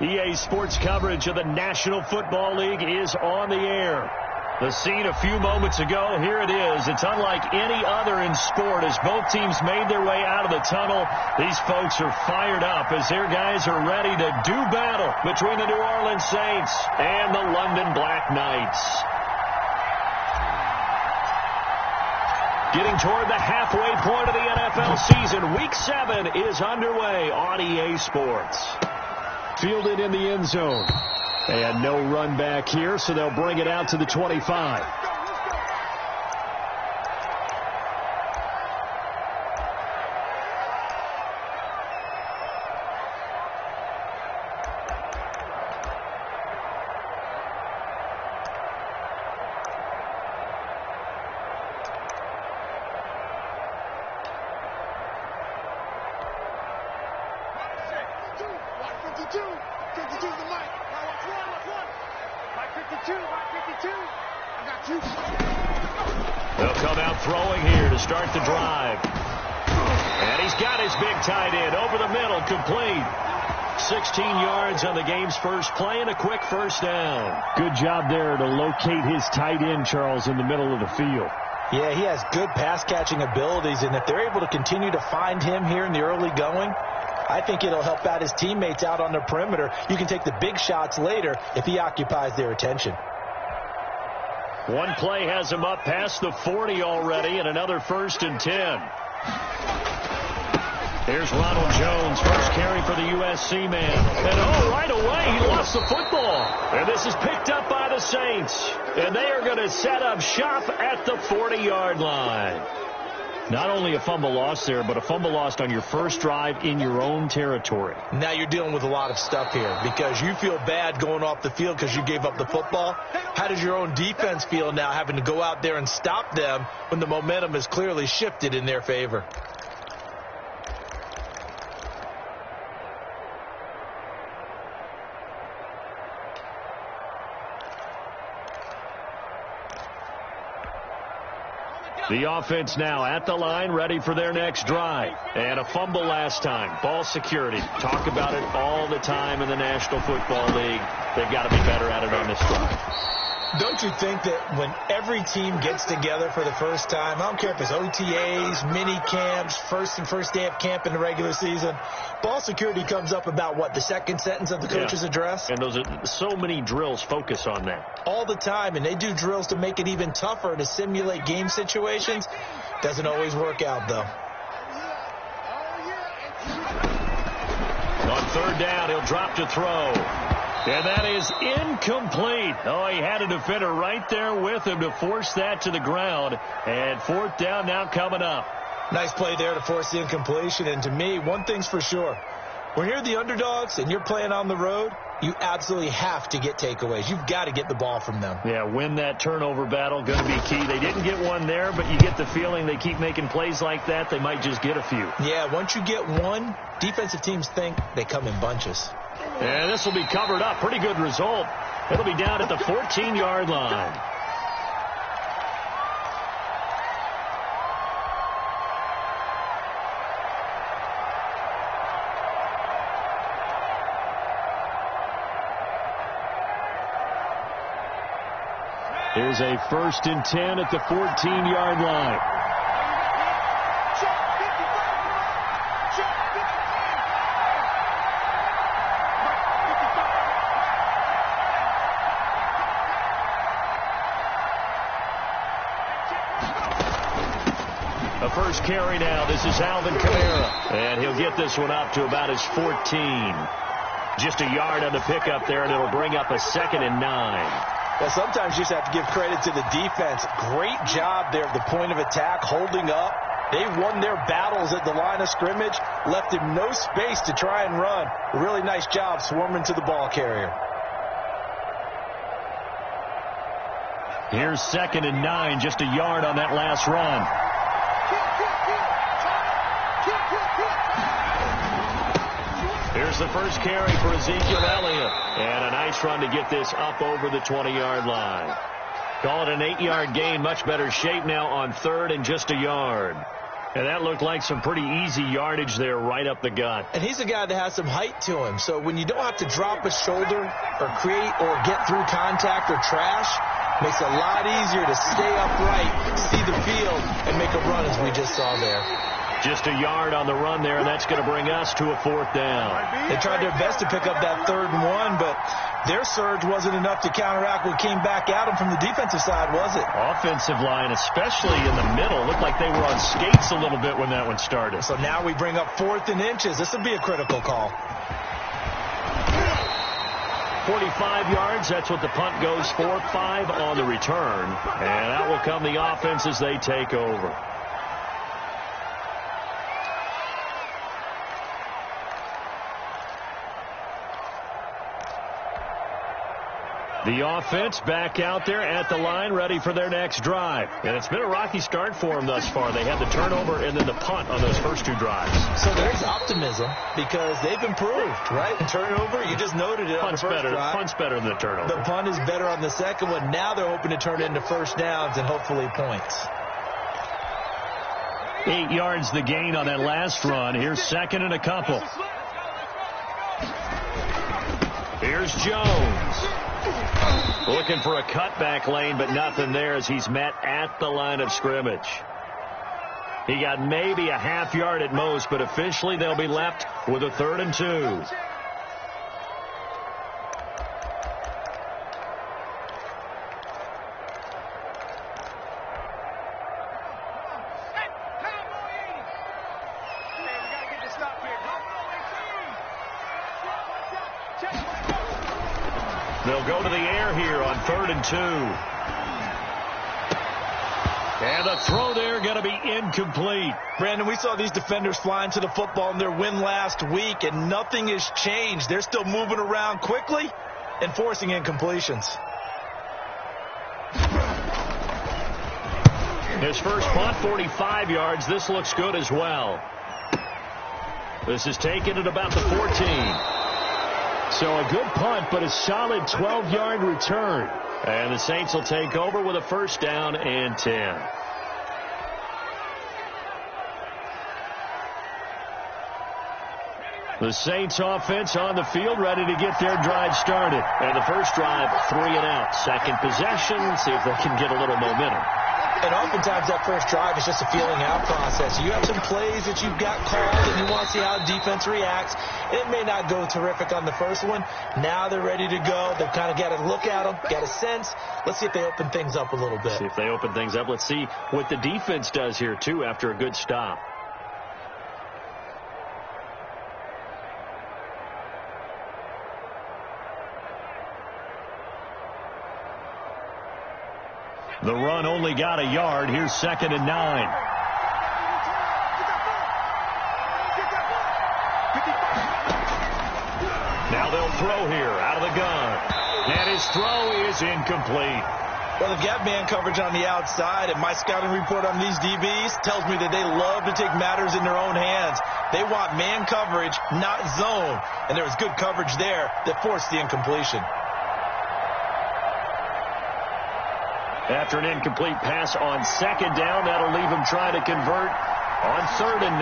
EA Sports coverage of the National Football League is on the air. The scene a few moments ago, here it is. It's unlike any other in sport as both teams made their way out of the tunnel. These folks are fired up as their guys are ready to do battle between the New Orleans Saints and the London Black Knights. Getting toward the halfway point of the NFL season, Week 7 is underway on EA Sports. Fielded in the end zone. And no run back here, so they'll bring it out to the 25. They'll come out throwing here to start the drive. And he's got his big tight end over the middle, complete. 16 yards on the game's first play and a quick first down. Good job there to locate his tight end, Charles, in the middle of the field. Yeah, he has good pass-catching abilities, and if they're able to continue to find him here in the early going, I think it'll help out his teammates out on the perimeter. You can take the big shots later if he occupies their attention. One play has him up past the 40 already, and another 1st and 10. Here's Ronald Jones, first carry for the USC man. And right away, he lost the football. And this is picked up by the Saints. And they are going to set up shop at the 40-yard line. Not only a fumble loss there, but a fumble lost on your first drive in your own territory. Now you're dealing with a lot of stuff here because you feel bad going off the field because you gave up the football. How does your own defense feel now having to go out there and stop them when the momentum is clearly shifted in their favor? The offense now at the line, ready for their next drive. And a fumble last time. Ball security. Talk about it all the time in the National Football League. They've got to be better at it on this drive. Don't you think that when every team gets together for the first time, I don't care if it's OTAs, mini camps, first day of camp in the regular season, ball security comes up about what, the second sentence of the coach's address? And those are so many drills focus on that. All the time, and they do drills to make it even tougher to simulate game situations. Doesn't always work out, though. On 3rd down, he'll drop to throw. And that is incomplete. Oh, he had a defender right there with him to force that to the ground. And 4th down now coming up. Nice play there to force the incompletion. And to me, one thing's for sure. When you're the underdogs and you're playing on the road, you absolutely have to get takeaways. You've got to get the ball from them. Yeah, win that turnover battle, going to be key. They didn't get one there, but you get the feeling they keep making plays like that, they might just get a few. Yeah, once you get one, defensive teams think they come in bunches. And this will be covered up. Pretty good result. It'll be down at the 14-yard line. Here's a 1st and 10 at the 14-yard line. A first carry now. This is Alvin Kamara. And he'll get this one up to about his 14. Just a yard on the pickup there, and it'll bring up a 2nd and 9. Well, sometimes you just have to give credit to the defense. Great job there at the point of attack, holding up. They won their battles at the line of scrimmage, left him no space to try and run. A really nice job swarming to the ball carrier. Here's 2nd and 9, just a yard on that last run. Here's the first carry for Ezekiel Elliott. And a nice run to get this up over the 20-yard line. Call it an 8-yard gain. Much better shape now on 3rd and just a yard. And that looked like some pretty easy yardage there right up the gut. And he's a guy that has some height to him. So when you don't have to drop a shoulder or create or get through contact or trash, makes it a lot easier to stay upright, see the field, and make a run as we just saw there. Just a yard on the run there, and that's going to bring us to a 4th down. They tried their best to pick up that 3rd and 1, but their surge wasn't enough to counteract what came back at them from the defensive side, was it? Offensive line, especially in the middle, looked like they were on skates a little bit when that one started. So now we bring up 4th and inches. This will be a critical call. 45 yards, that's what the punt goes for. 5 on the return. And out will come the offense as they take over. The offense back out there at the line, ready for their next drive. And it's been a rocky start for them thus far. They had the turnover and then the punt on those first 2 drives. So there's optimism because they've improved, right? Turnover, you just noted it on the first drive. Punt's better than the turnover. The punt is better on the second one. Now they're hoping to turn it into first downs and hopefully points. 8 yards the gain on that last run. Here's 2nd and a couple. Here's Jones. Looking for a cutback lane, but nothing there as he's met at the line of scrimmage. He got maybe a half yard at most, but officially they'll be left with a 3rd and 2. They'll go to the air here on 3rd and 2. And the throw there going to be incomplete. Brandon, we saw these defenders flying to the football in their win last week, and nothing has changed. They're still moving around quickly and forcing incompletions. His first punt, 45 yards. This looks good as well. This is taken at about the 14. So a good punt, but a solid 12-yard return. And the Saints will take over with a 1st down and 10. The Saints offense on the field, ready to get their drive started. And the first drive, 3 and out. Second possession, see if they can get a little momentum. And oftentimes that first drive is just a feeling out process. You have some plays that you've got called and you want to see how the defense reacts. It may not go terrific on the first one. Now they're ready to go. They've kind of got to look at them, got a sense. Let's see if they open things up a little bit. See if they open things up. Let's see what the defense does here, too, after a good stop. The run only got a yard. Here's 2nd and 9. Now they'll throw here out of the gun. And his throw is incomplete. Well, they've got man coverage on the outside, and my scouting report on these DBs tells me that they love to take matters in their own hands. They want man coverage, not zone. And there was good coverage there that forced the incompletion. After an incomplete pass on 2nd down, that'll leave him trying to convert on 3rd and 9.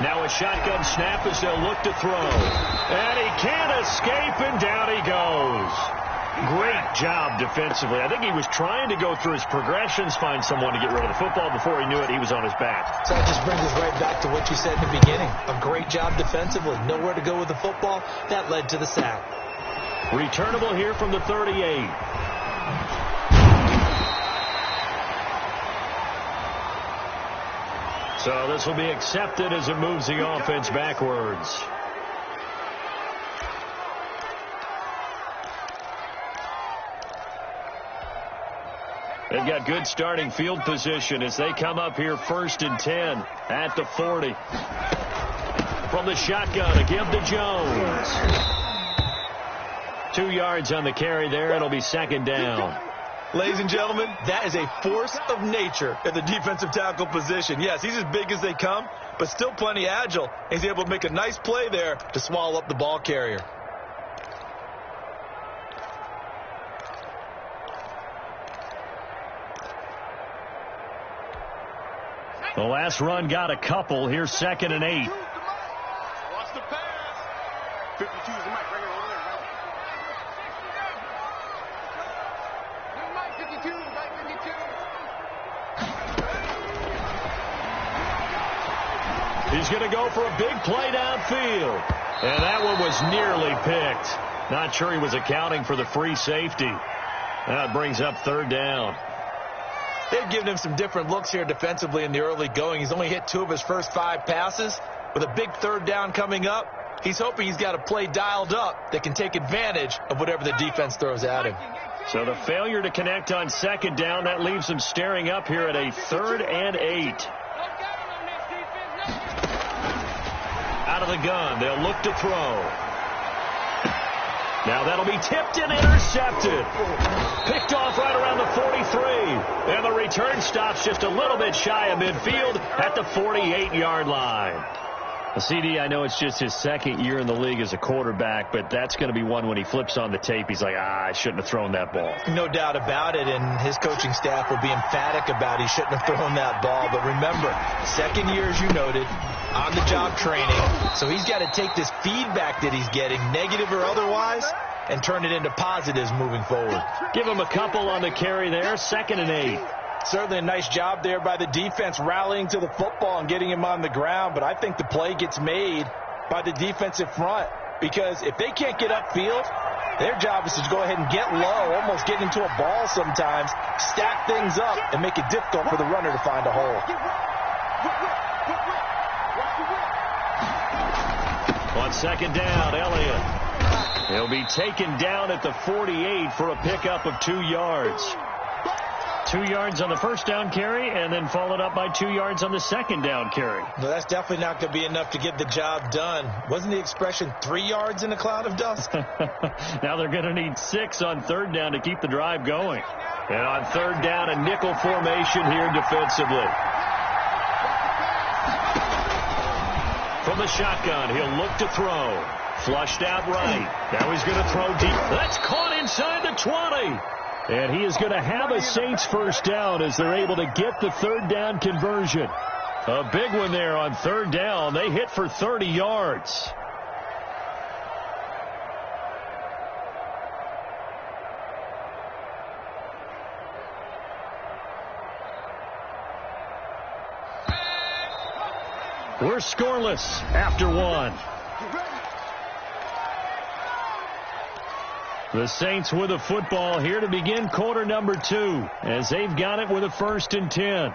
Now a shotgun snap as they'll look to throw. And he can't escape, and down he goes. Great job defensively. I think he was trying to go through his progressions, find someone to get rid of the football. Before he knew it, he was on his back. So that just brings us right back to what you said in the beginning. A great job defensively. Nowhere to go with the football. That led to the sack. Returnable here from the 38. So this will be accepted as it moves the offense backwards. They've got good starting field position as they come up here 1st and 10 at the 40. From the shotgun, a give to Jones. 2 yards on the carry there. It'll be 2nd down. Ladies and gentlemen, that is a force of nature at the defensive tackle position. Yes, he's as big as they come, but still plenty agile. He's able to make a nice play there to swallow up the ball carrier. The last run got a couple. Here's 2nd and 8. Watch the pass. 52 is the mic right here over there. Mic 52, mic 52. He's going to go for a big play downfield. And that one was nearly picked. Not sure he was accounting for the free safety. That brings up 3rd down. They've given him some different looks here defensively in the early going. He's only hit 2 of his first 5 passes. With a big 3rd down coming up, he's hoping he's got a play dialed up that can take advantage of whatever the defense throws at him. So the failure to connect on 2nd down, that leaves him staring up here at a 3rd and 8. Out of the gun, they'll look to throw. Now that'll be tipped and intercepted. Picked off right around the 43. And the return stops just a little bit shy of midfield at the 48-yard line. CD, I know it's just his 2nd year in the league as a quarterback, but that's going to be one when he flips on the tape, he's like, I shouldn't have thrown that ball. No doubt about it, and his coaching staff will be emphatic about he shouldn't have thrown that ball. But remember, 2nd year, as you noted, on-the-job training, so he's got to take this feedback that he's getting, negative or otherwise, and turn it into positives moving forward. Give him a couple on the carry there, 2nd and 8. Certainly a nice job there by the defense rallying to the football and getting him on the ground, but I think the play gets made by the defensive front because if they can't get upfield, their job is to go ahead and get low, almost get into a ball sometimes, stack things up, and make it difficult for the runner to find a hole. On 2nd down, Elliott. He'll be taken down at the 48 for a pickup of 2 yards. 2 yards on the 1st down carry, and then followed up by 2 yards on the 2nd down carry. No, that's definitely not going to be enough to get the job done. Wasn't the expression 3 yards in a cloud of dust? Now they're going to need 6 on 3rd down to keep the drive going. And on 3rd down, a nickel formation here defensively. From the shotgun, he'll look to throw. Flushed out right. Now he's going to throw deep. That's caught inside the 20. And he is going to have a Saints 1st down as they're able to get the 3rd down conversion. A big one there on 3rd down. They hit for 30 yards. We're scoreless after 1. The Saints with a football here to begin quarter number 2 as they've got it with a 1st and 10.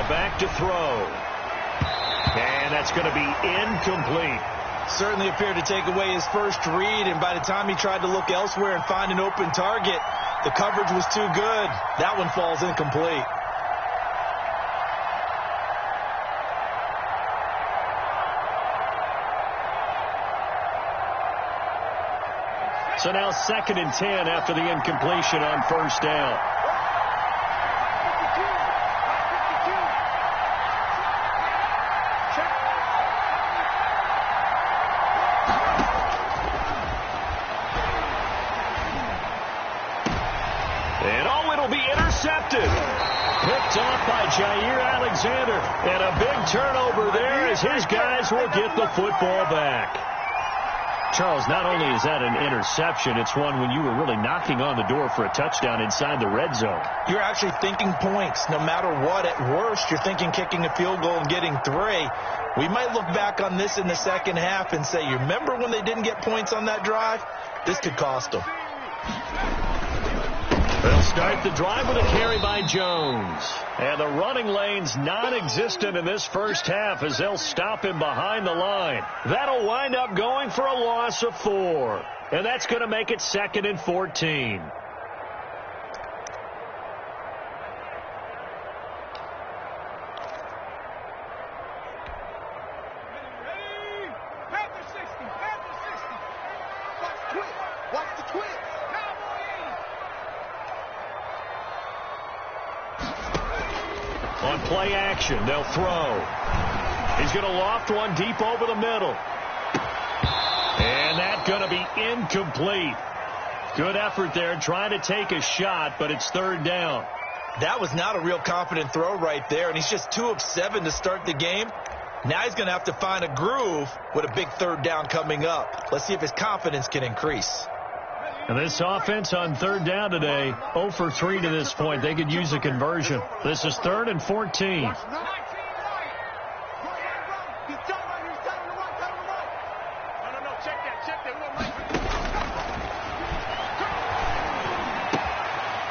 Back to throw. And that's going to be incomplete. Certainly appeared to take away his first read, and by the time he tried to look elsewhere and find an open target, the coverage was too good. That one falls incomplete. So now 2nd and 10 after the incompletion on 1st down. Picked off by Jair Alexander. And a big turnover there as his guys will get the football back. Charles, not only is that an interception, it's one when you were really knocking on the door for a touchdown inside the red zone. You're actually thinking points. No matter what, at worst, you're thinking kicking a field goal and getting 3. We might look back on this in the 2nd half and say, you remember when they didn't get points on that drive? This could cost them. They'll start the drive with a carry by Jones. And the running lane's non-existent in this 1st half as they'll stop him behind the line. That'll wind up going for a loss of 4. And that's going to make it 2nd and 14. Watch the twist. On play action, they'll throw. He's going to loft one deep over the middle. And that's going to be incomplete. Good effort there, trying to take a shot, but it's third down. That was not a real confident throw right there, and he's just 2 of 7 to start the game. Now he's going to have to find a groove with a big third down coming up. Let's see if his confidence can increase. And this offense on third down today, 0 for 3 to this point. They could use a conversion. This is 3rd and 14.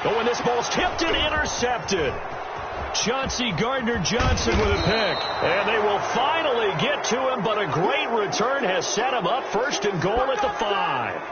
Oh, and this ball's tipped and intercepted. Chauncey Gardner-Johnson with a pick. And they will finally get to him, but a great return has set him up 1st and goal at the 5.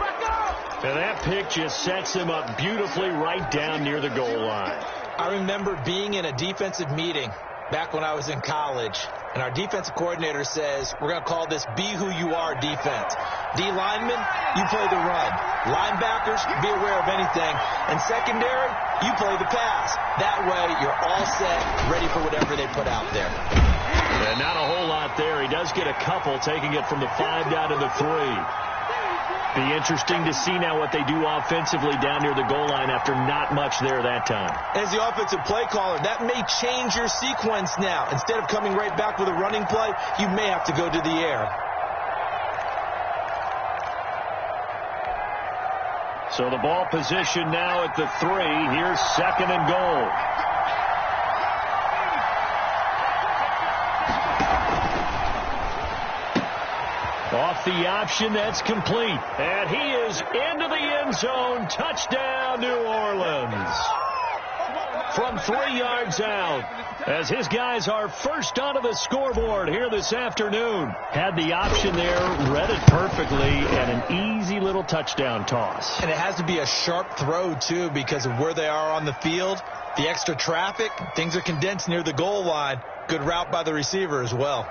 And that pick just sets him up beautifully right down near the goal line. I remember being in a defensive meeting back when I was in college, and our defensive coordinator says, we're going to call this Be Who You Are defense. D linemen, you play the run. Linebackers, be aware of anything. And secondary, you play the pass. That way, you're all set, ready for whatever they put out there. And not a whole lot there. He does get a couple, taking it from the 5 down to the 3. Be interesting to see now what they do offensively down near the goal line after not much there that time. As the offensive play caller, that may change your sequence now. Instead of coming right back with a running play, you may have to go to the air. So the ball position now at the 3. Here's 2nd and goal. Off the option, that's complete. And he is into the end zone. Touchdown, New Orleans. From 3 yards out, as his guys are first onto the scoreboard here this afternoon. Had the option there, read it perfectly, and an easy little touchdown toss. And it has to be a sharp throw, too, because of where they are on the field. The extra traffic, things are condensed near the goal line. Good route by the receiver as well.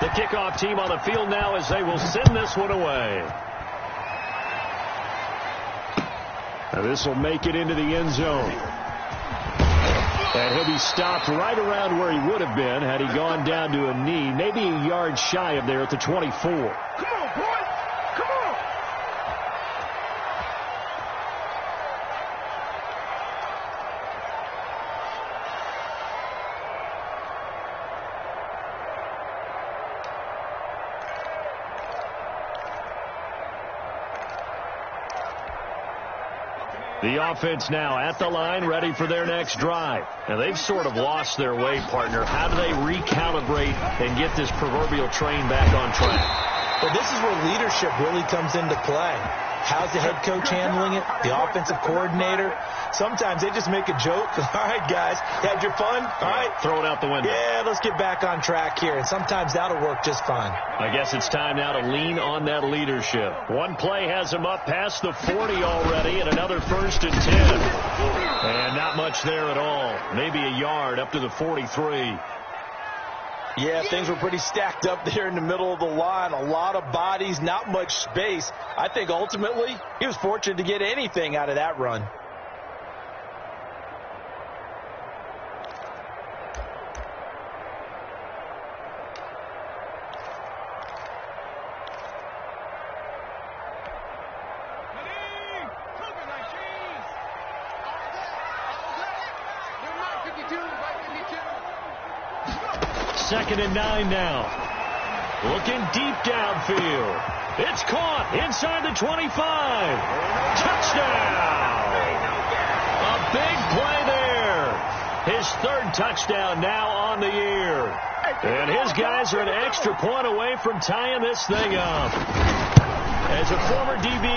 The kickoff team on the field now as they will send this one away. Now this will make it into the end zone. And he'll be stopped right around where he would have been had he gone down to a knee, maybe a yard shy of there at the 24. Come on, boys. Come on. The offense now at the line, ready for their next drive. Now, they've sort of lost their way, partner. How do they recalibrate and get this proverbial train back on track? Well, this is where leadership really comes into play. How's the head coach handling it? The offensive coordinator? Sometimes they just make a joke. All right, guys, you had your fun? All right. Throw it out the window. Yeah, let's get back on track here. And sometimes that'll work just fine. I guess it's time now to lean on that leadership. One play has him up past the 40 already, and another 1st and 10. And not much there at all. Maybe a yard up to the 43. Yeah, things were pretty stacked up there in the middle of the line. A lot of bodies, not much space. I think ultimately he was fortunate to get anything out of that run. Second and 9 now. Looking deep downfield. It's caught inside the 25. Touchdown! A big play there. His 3rd touchdown now on the year. And his guys are an extra point away from tying this thing up. As a former DB,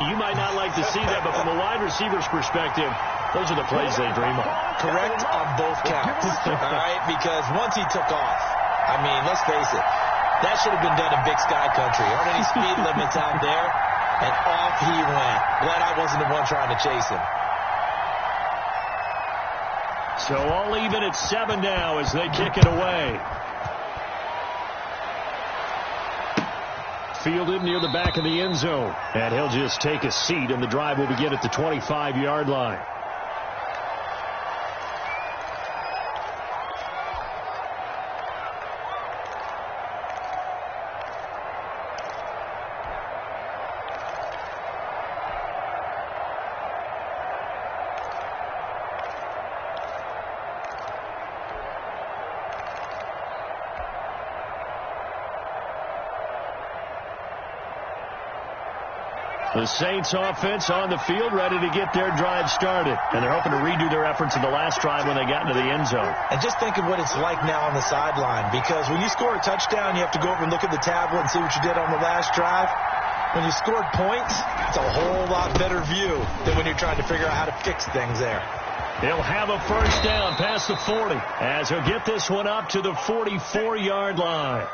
you might not like to see that, but from a wide receiver's perspective, those are the plays they dream of. Correct on both counts. All right, because once he took off, I mean, let's face it, that should have been done in Big Sky Country. Aren't any speed limits out there? And off he went. Glad I wasn't the one trying to chase him. So all even at 7 now as they kick it away. fielded near the back of the end zone. And he'll just take a seat, and the drive will begin at the 25-yard line. The Saints offense on the field, ready to get their drive started. And they're hoping to redo their efforts in the last drive when they got into the end zone. And just think of what it's like now on the sideline, because when you score a touchdown, you have to go over and look at the tablet and see what you did on the last drive. When you scored points, it's a whole lot better view than when you're trying to figure out how to fix things there. He'll have a first down past the 40 as he'll get this one up to the 44-yard line.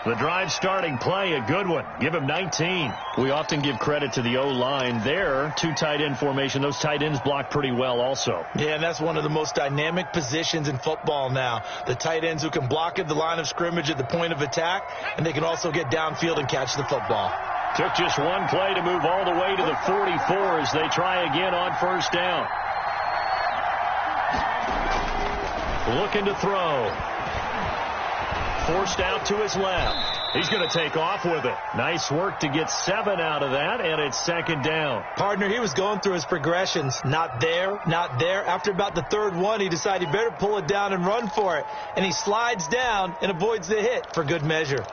The drive starting play, a good one. Give him 19. We often give credit to the O-line there. Two tight end formation. Those tight ends block pretty well also. Yeah, and that's one of the most dynamic positions in football now. The tight ends who can block at the line of scrimmage at the point of attack, and they can also get downfield and catch the football. Took just one play to move all the way to the 44 as they try again on first down. Looking to throw. Forced out to his left. He's going to take off with it. Nice work to get 7 out of that, and it's second down. Partner, he was going through his progressions. Not there, not there. After about the third one, he decided he better pull it down and run for it. And he slides down and avoids the hit for good measure.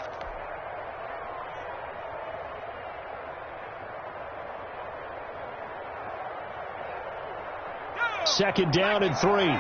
Second down and 3.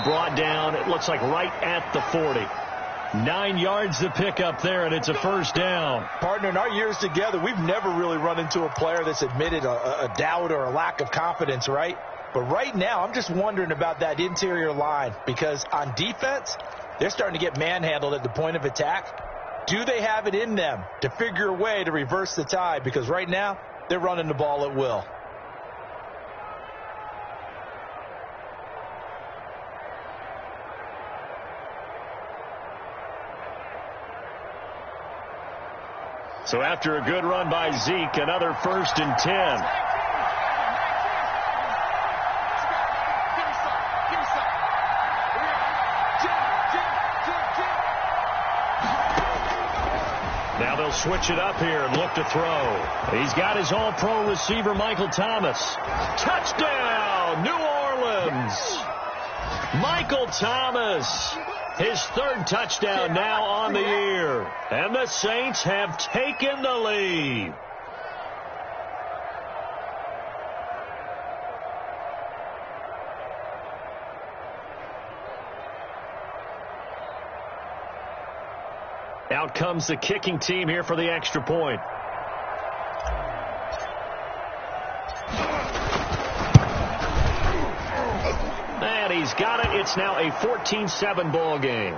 Brought down, it looks like right at the 40. 9 yards to pick up there, and it's a first down. Partner, in our years together, we've never really run into a player that's admitted a doubt or a lack of confidence, right? But right now, I'm just wondering about that interior line, because on defense, they're starting to get manhandled at the point of attack. Do they have it in them to figure a way to reverse the tide? Because right now, they're running the ball at will. So after a good run by Zeke, another 1st and 10. Now they'll switch it up here and look to throw. He's got his all-pro receiver, Michael Thomas. Touchdown, New Orleans. Michael Thomas. His 3rd touchdown now on the year. And the Saints have taken the lead. Out comes the kicking team here for the extra point. And he's got it. It's now a 14-7 ball game.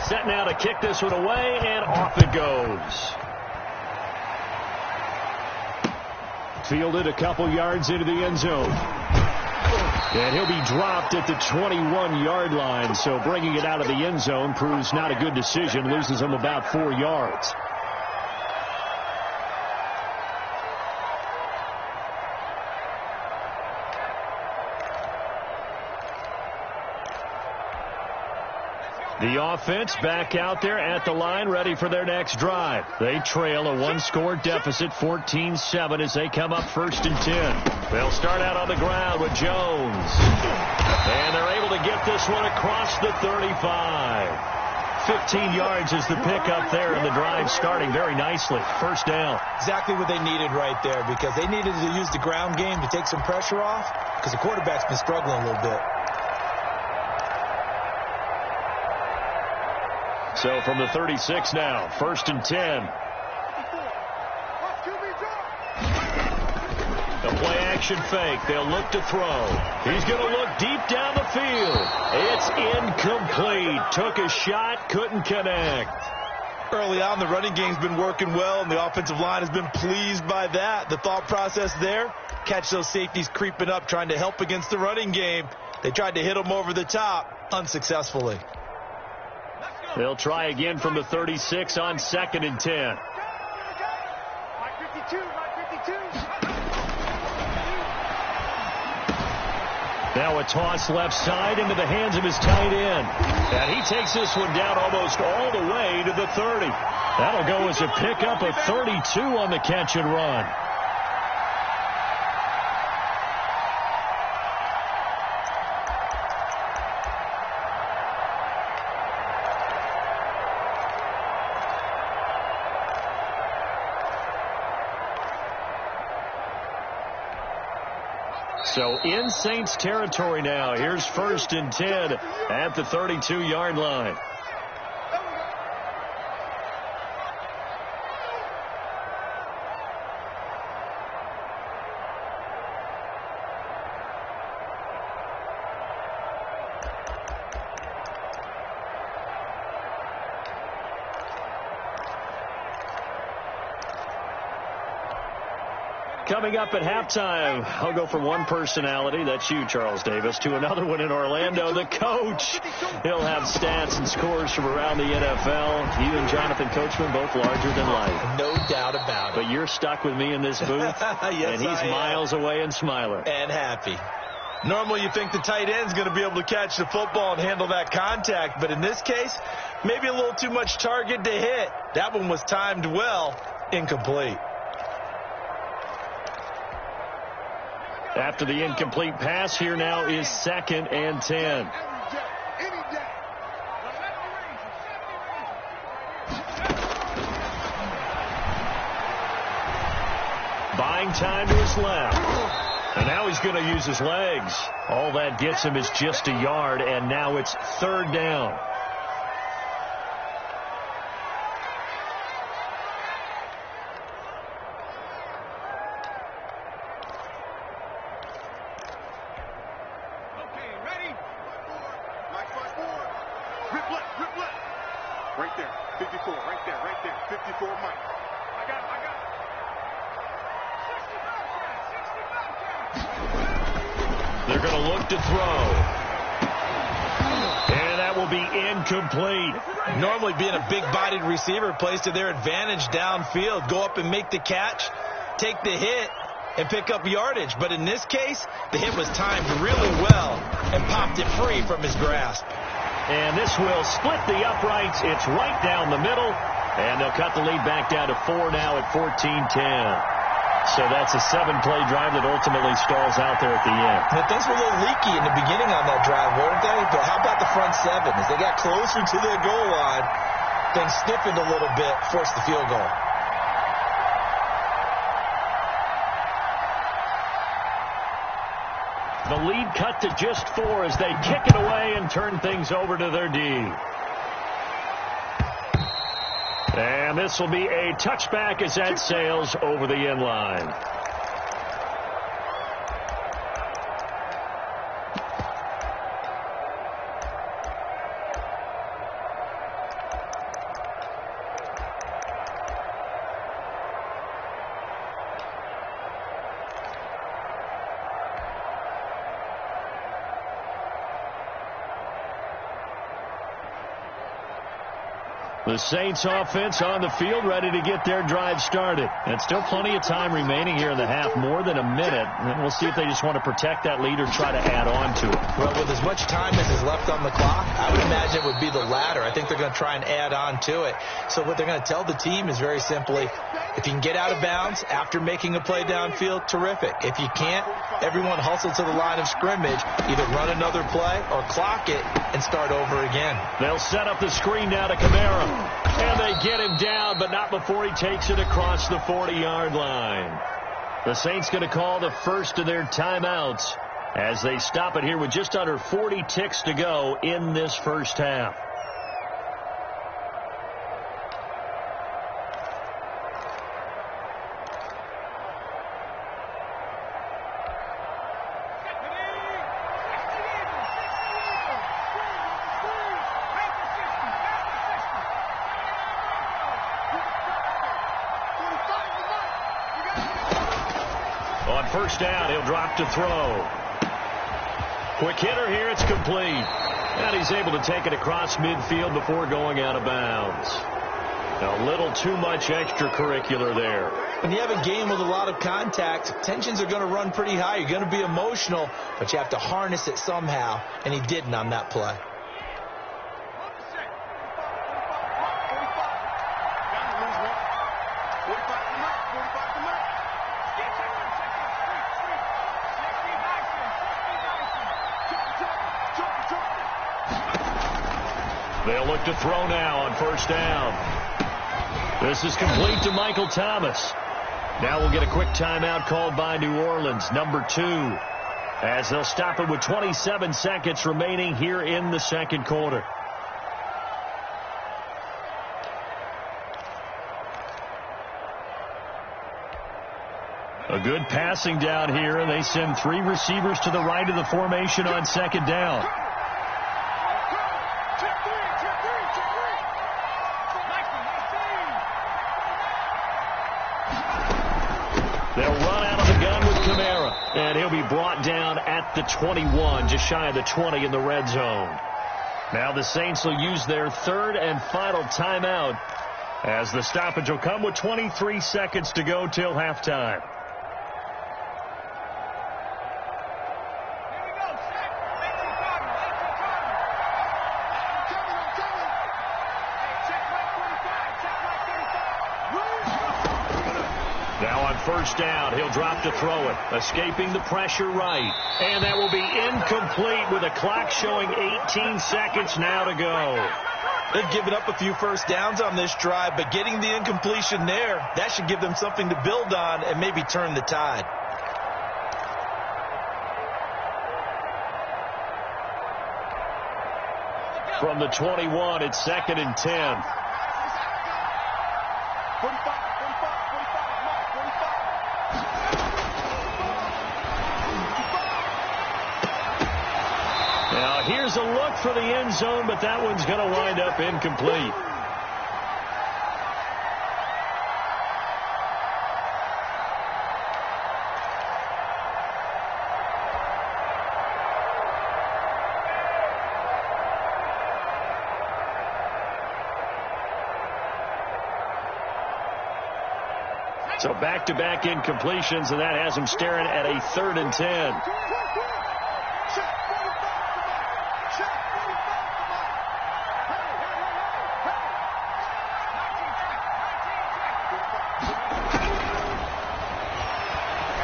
Set now to kick this one away, and off it goes. Fielded a couple yards into the end zone. And he'll be dropped at the 21-yard line, so bringing it out of the end zone proves not a good decision, loses him about 4 yards. The offense back out there at the line, ready for their next drive. They trail a one-score deficit, 14-7, as they come up 1st and 10. They'll start out on the ground with Jones. And they're able to get this one across the 35. 15 yards is the pickup there, and the drive starting very nicely. First down. Exactly what they needed right there, because they needed to use the ground game to take some pressure off, because the quarterback's been struggling a little bit. So from the 36 now, 1st and 10. A play-action fake. They'll look to throw. He's going to look deep down the field. It's incomplete. Took a shot, couldn't connect. Early on, the running game's been working well, and the offensive line has been pleased by that. The thought process there, catch those safeties creeping up, trying to help against the running game. They tried to hit them over the top, unsuccessfully. They'll try again from the 36 on 2nd and 10. Now a toss left side into the hands of his tight end. And he takes this one down almost all the way to the 30. That'll go as a pickup of 32 on the catch and run. So in Saints territory now. Here's 1st and 10 at the 32-yard line. Coming up at halftime, I'll go from one personality, that's you, Charles Davis, to another one in Orlando, the coach. He'll have stats and scores from around the NFL. You and Jonathan Coachman, both larger than life. No doubt about it. But you're stuck with me in this booth, yes, and he's miles away and smiling. And happy. Normally you think the tight end's going to be able to catch the football and handle that contact, but in this case, maybe a little too much target to hit. That one was timed well, incomplete. After the incomplete pass, here now is 2nd and 10. Buying time to his left. And now he's going to use his legs. All that gets him is just a yard, and now it's 3rd down. Right there, 54, right there, 54, Mike. I got it. They're going to look to throw. And that will be incomplete. Normally being a big-bodied receiver plays to their advantage downfield. Go up and make the catch, take the hit, and pick up yardage. But in this case, the hit was timed really well and popped it free from his grasp. And this will split the uprights. It's right down the middle. And they'll cut the lead back down to 4 now at 14-10. So that's a 7-play drive that ultimately stalls out there at the end. Now, things were a little leaky in the beginning on that drive, weren't they? But how about the front 7? As they got closer to the goal line, things stiffened a little bit, forced the field goal. The lead cut to just 4 as they kick it away and turn things over to their D. And this will be a touchback as that sails over the end line. The Saints offense on the field, ready to get their drive started. And still plenty of time remaining here in the half, more than a minute. And we'll see if they just want to protect that lead or try to add on to it. Well, with as much time as is left on the clock, I would imagine it would be the latter. I think they're going to try and add on to it. So what they're going to tell the team is very simply, if you can get out of bounds after making a play downfield, terrific. If you can't, everyone hustle to the line of scrimmage, either run another play or clock it and start over again. They'll set up the screen now to Kamara. And they get him down, but not before he takes it across the 40-yard line. The Saints going to call the first of their timeouts as they stop it here with just under 40 ticks to go in this first half. On first down, he'll drop to throw. Quick hitter here, it's complete. And he's able to take it across midfield before going out of bounds. A little too much extracurricular there. When you have a game with a lot of contact, tensions are going to run pretty high. You're going to be emotional, but you have to harness it somehow, and he didn't on that play. They'll look to throw now on first down. This is complete to Michael Thomas. Now we'll get a quick timeout called by New Orleans, number 2, as they'll stop it with 27 seconds remaining here in the second quarter. A good passing down here, and they send 3 receivers to the right of the formation on second down. They'll run out of the gun with Kamara, and he'll be brought down at the 21, just shy of the 20 in the red zone. Now the Saints will use their third and final timeout as the stoppage will come with 23 seconds to go till halftime. First down, he'll drop to throw it, escaping the pressure right, and that will be incomplete with a clock showing 18 seconds now to go. They've given up a few first downs on this drive, but getting the incompletion there, that should give them something to build on and maybe turn the tide. From the 21, it's 2nd and 10. Now here's a look for the end zone, but that one's going to wind up incomplete. So back-to-back incompletions, and that has him staring at a 3rd and 10.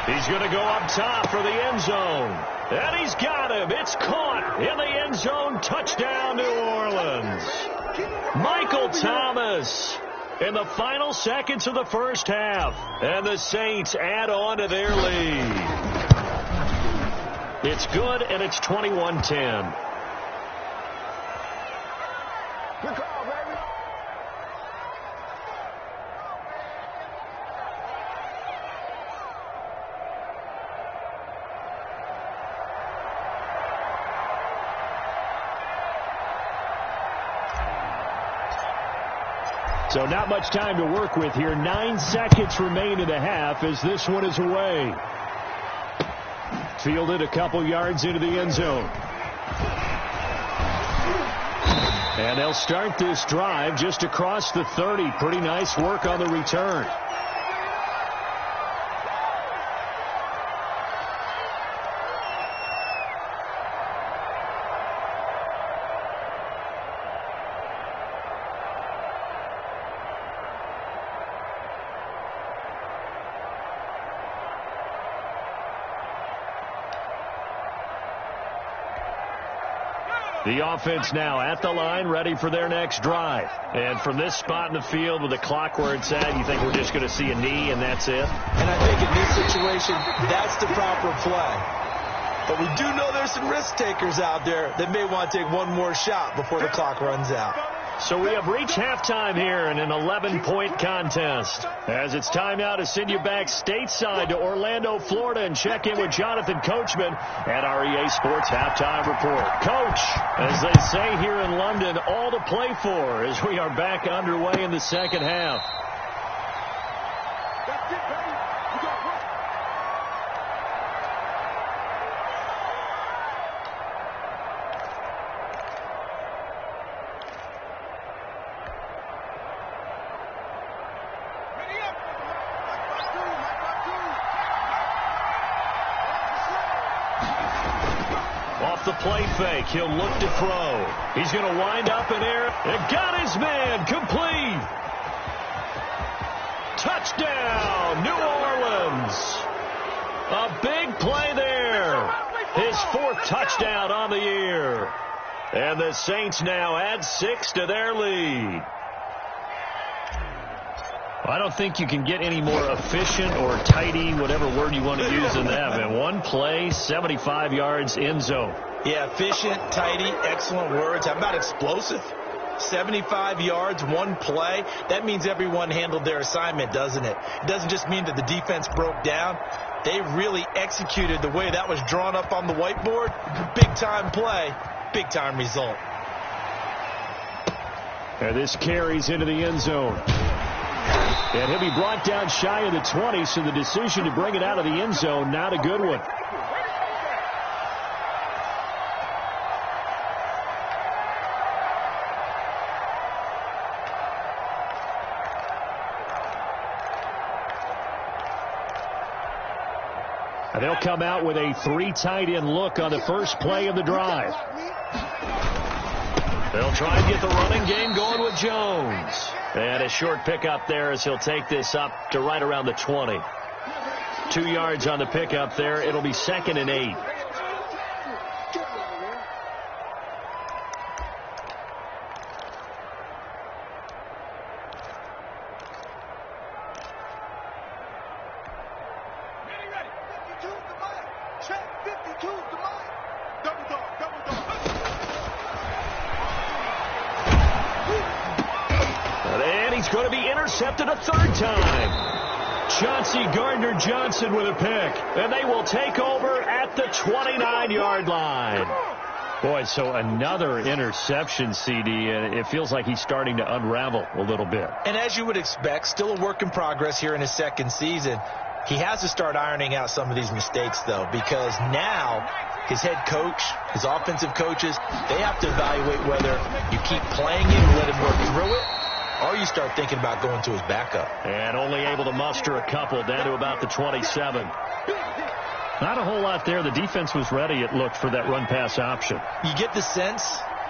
He's going to go up top for the end zone. And he's got him. It's caught in the end zone. Touchdown, New Orleans. Michael Thomas in the final seconds of the first half. And the Saints add on to their lead. It's good, and it's 21-10. So not much time to work with here. 9 seconds remain in the half as this one is away. Fielded a couple yards into the end zone. And they'll start this drive just across the 30. Pretty nice work on the return. The offense now at the line, ready for their next drive. And from this spot in the field with the clock where it's at, you think we're just going to see a knee and that's it? And I think in this situation, that's the proper play. But we do know there's some risk takers out there that may want to take one more shot before the clock runs out. So we have reached halftime here in an 11-point contest. As it's time now to send you back stateside to Orlando, Florida, and check in with Jonathan Coachman at our EA Sports Halftime Report. Coach, as they say here in London, all to play for as we are back underway in the second half. The play fake. He'll look to throw. He's going to wind up in air. And got his man. Complete. Touchdown, New Orleans. A big play there. His fourth touchdown on the year. And the Saints now add 6 to their lead. I don't think you can get any more efficient or tidy, whatever word you want to use in that. And one play, 75 yards, end zone. Yeah, efficient, tidy, excellent words. How about explosive? 75 yards, one play. That means everyone handled their assignment, doesn't it? It doesn't just mean that the defense broke down. They really executed the way that was drawn up on the whiteboard. Big-time play, big-time result. And this carries into the end zone. And he'll be brought down shy of the 20, so the decision to bring it out of the end zone, not a good one. And they'll come out with a 3 tight end look on the first play of the drive. They'll try and get the running game going with Jones. And a short pickup there as he'll take this up to right around the 20. 2 yards on the pickup there. It'll be 2nd and 8. Going to be intercepted a 3rd time. Chauncey Gardner-Johnson with a pick. And they will take over at the 29-yard line. Boy, so another interception, CD, and it feels like he's starting to unravel a little bit. And as you would expect, still a work in progress here in his 2nd season. He has to start ironing out some of these mistakes, though, because now his head coach, his offensive coaches, they have to evaluate whether you keep playing him and let him work through it, or you start thinking about going to his backup. And only able to muster a couple down to about the 27. Not a whole lot there. The defense was ready, it looked, for that run-pass option. You get the sense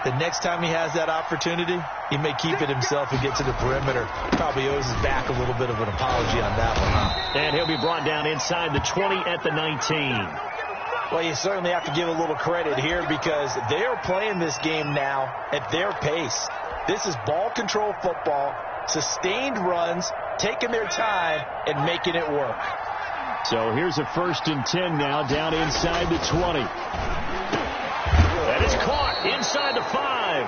that next time he has that opportunity, he may keep it himself and get to the perimeter. Probably owes his back a little bit of an apology on that one, huh? And he'll be brought down inside the 20 at the 19. Well, you certainly have to give a little credit here because they're playing this game now at their pace. This is ball control football, sustained runs, taking their time, and making it work. So here's a 1st and 10 now, down inside the 20. That is caught inside the 5.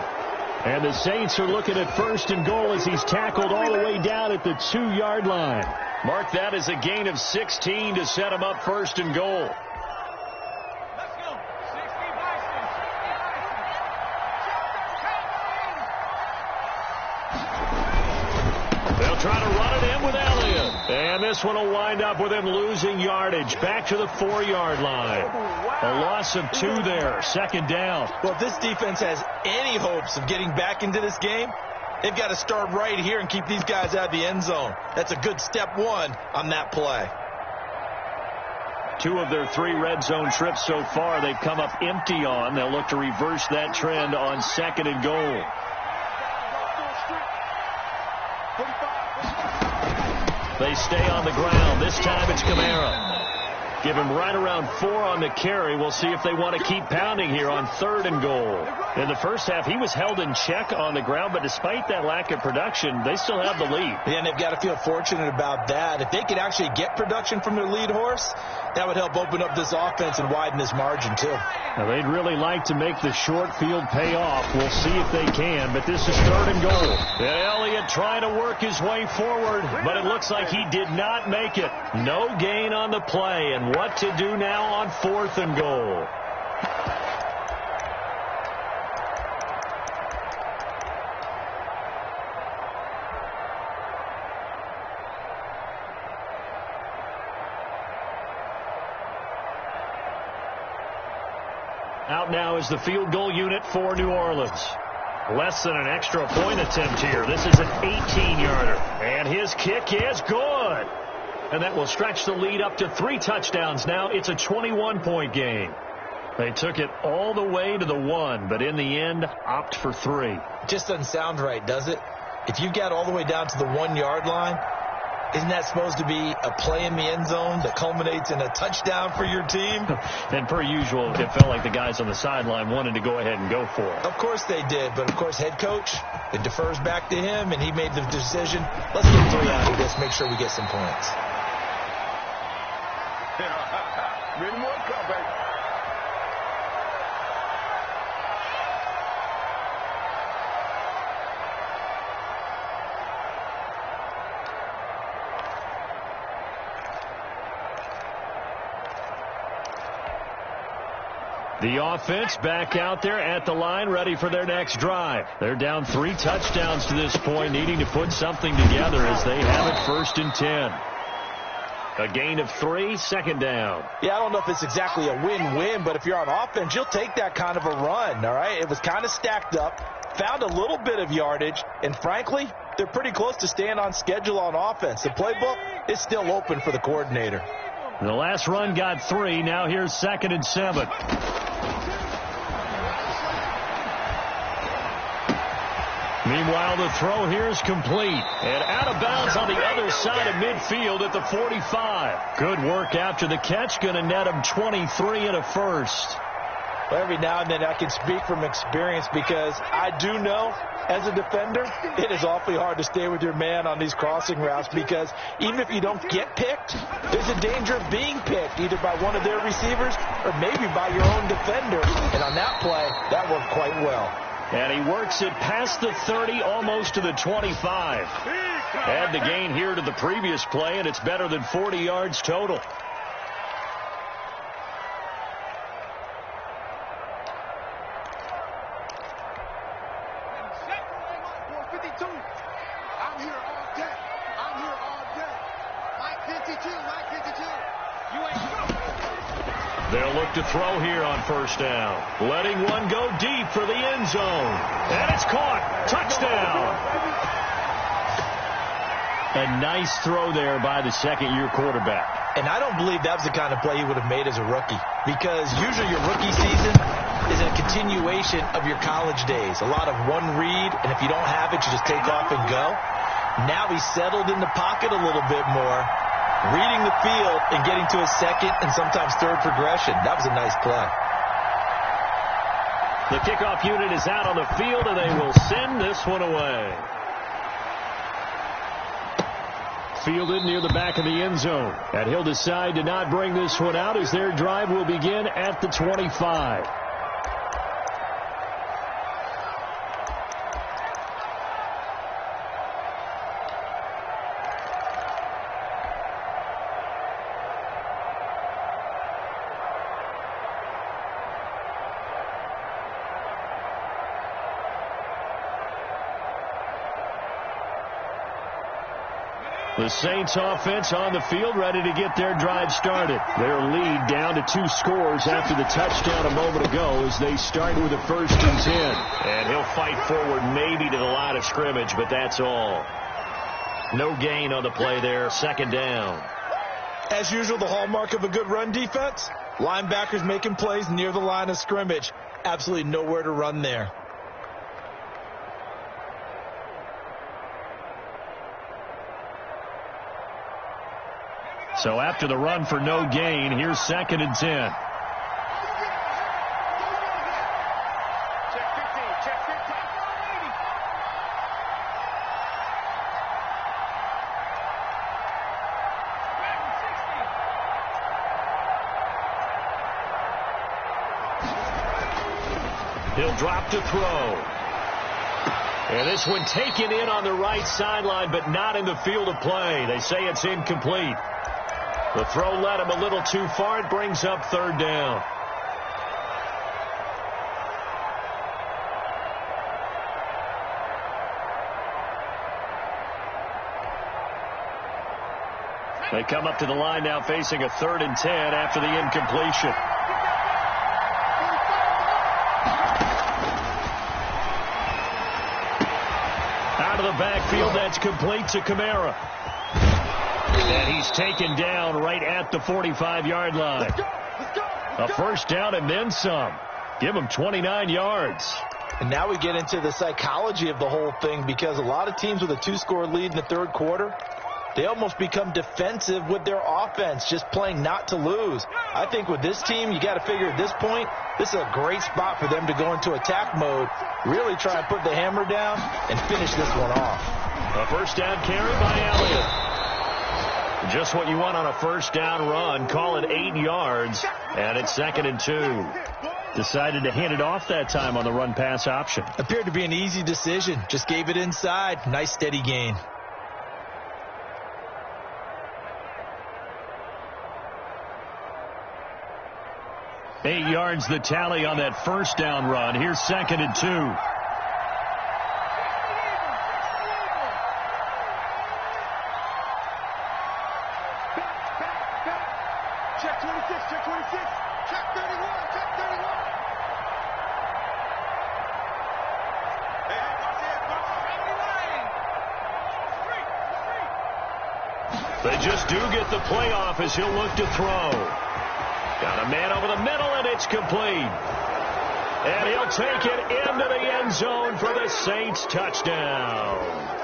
And the Saints are looking at 1st and goal as he's tackled all the way down at the 2-yard line. Mark that as a gain of 16 to set him up 1st and goal. Try to run it in with Elliott. And this one will wind up with him losing yardage. Back to the 4-yard line. A loss of 2 there. Second down. Well, if this defense has any hopes of getting back into this game, they've got to start right here and keep these guys out of the end zone. That's a good step 1 on that play. 2 of their 3 red zone trips so far they've come up empty on. They'll look to reverse that trend on 2nd and goal. They stay on the ground. This time it's Kamara. Give him right around 4 on the carry. We'll see if they want to keep pounding here on 3rd and goal. In the first half, he was held in check on the ground, but despite that lack of production, they still have the lead. Yeah, and they've got to feel fortunate about that. If they could actually get production from their lead horse, that would help open up this offense and widen this margin, too. Now, they'd really like to make the short field pay off. We'll see if they can, but this is 3rd and goal. And Elliott trying to work his way forward, but it looks like he did not make it. No gain on the play, and what to do now on 4th and goal. Out now is the field goal unit for New Orleans. Less than an extra point attempt here. This is an 18-yarder. And his kick is good. And that will stretch the lead up to 3 touchdowns now. It's a 21-point game. They took it all the way to the 1, but in the end, opt for 3. Just doesn't sound right, does it? If you got all the way down to the 1-yard line, isn't that supposed to be a play in the end zone that culminates in a touchdown for your team? And per usual, it felt like the guys on the sideline wanted to go ahead and go for it. Of course they did, but of course head coach, it defers back to him, and he made the decision. Let's get 3 out of this, make sure we get some points. Many more come, baby. The offense back out there at the line, ready for their next drive. They're down 3 touchdowns to this point, needing to put something together as they have it 1st and 10. A gain of 3, 2nd down. Yeah, I don't know if it's exactly a win-win, but if you're on offense, you'll take that kind of a run, all right? It was kind of stacked up, found a little bit of yardage, and frankly, they're pretty close to staying on schedule on offense. The playbook is still open for the coordinator. The last run got 3. Now here's 2nd and 7. Meanwhile, the throw here is complete. And out of bounds on the other side of midfield at the 45. Good work after the catch. Going to net him 23 and a first. Well, every now and then I can speak from experience because I do know as a defender it is awfully hard to stay with your man on these crossing routes because even if you don't get picked, there's a danger of being picked either by one of their receivers or maybe by your own defender. And on that play, that worked quite well. And he works it past the 30, almost to the 25. Add the gain here to the previous play, and it's better than 40 yards total. They'll look to throw here on 1st down. Letting one go deep for the end zone. And it's caught. Touchdown. A nice throw there by the 2nd-year quarterback. And I don't believe that was the kind of play he would have made as a rookie. Because usually your rookie season is a continuation of your college days. A lot of one read, and if you don't have it, you just take off and go. Now he's settled in the pocket a little bit more, reading the field and getting to a 2nd and sometimes 3rd progression. That was a nice play. The kickoff unit is out on the field, and they will send this one away. Fielded near the back of the end zone. And he'll decide to not bring this one out as their drive will begin at the 25. The Saints offense on the field, ready to get their drive started. Their lead down to 2 scores after the touchdown a moment ago as they start with a 1st and 10. And he'll fight forward maybe to the line of scrimmage, but that's all. No gain on the play there, 2nd down. As usual, the hallmark of a good run defense, linebackers making plays near the line of scrimmage. Absolutely nowhere to run there. So after the run for no gain, here's 2nd and 10. Check 15. Check 15. He'll drop to throw. And this one taken in on the right sideline, but not in the field of play. They say it's incomplete. The throw led him a little too far. It brings up 3rd down. They come up to the line now facing a 3rd and 10 after the incompletion. Out of the backfield, that's complete to Kamara. And he's taken down right at the 45-yard line. A 1st down and then some. Give him 29 yards. And now we get into the psychology of the whole thing, because a lot of teams with a 2-score lead in the 3rd quarter, they almost become defensive with their offense, just playing not to lose. I think with this team, you got to figure at this point, this is a great spot for them to go into attack mode, really try and put the hammer down and finish this one off. A 1st down carry by Elliott. Just what you want on a 1st down run. Call it 8 yards, and it's 2nd and 2. Decided to hand it off that time on the run-pass option. Appeared to be an easy decision. Just gave it inside. Nice steady gain. Eight yards the tally on that 1st down run. Here's 2nd and 2. Check 26, check 26, check 31, check 31. Hey, watch it, They just do get the playoff as he'll look to throw. Got a man over the middle, and it's complete. And he'll take it into the end zone for the Saints touchdown.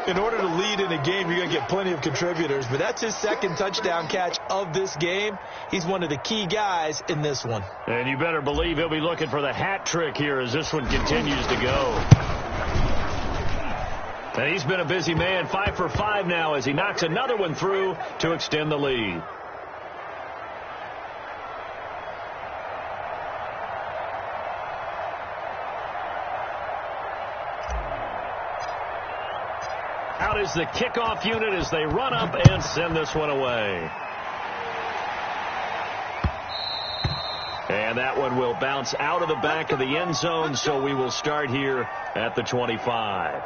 In order to lead in a game, you're going to get plenty of contributors, but that's his 2nd touchdown catch of this game. He's one of the key guys in this one. And you better believe he'll be looking for the hat trick here as this one continues to go. And he's been a busy man, 5 for 5 now as he knocks another one through to extend the lead. Out is the kickoff unit as they run up and send this one away. And that one will bounce out of the back of the end zone, so we will start here at the 25.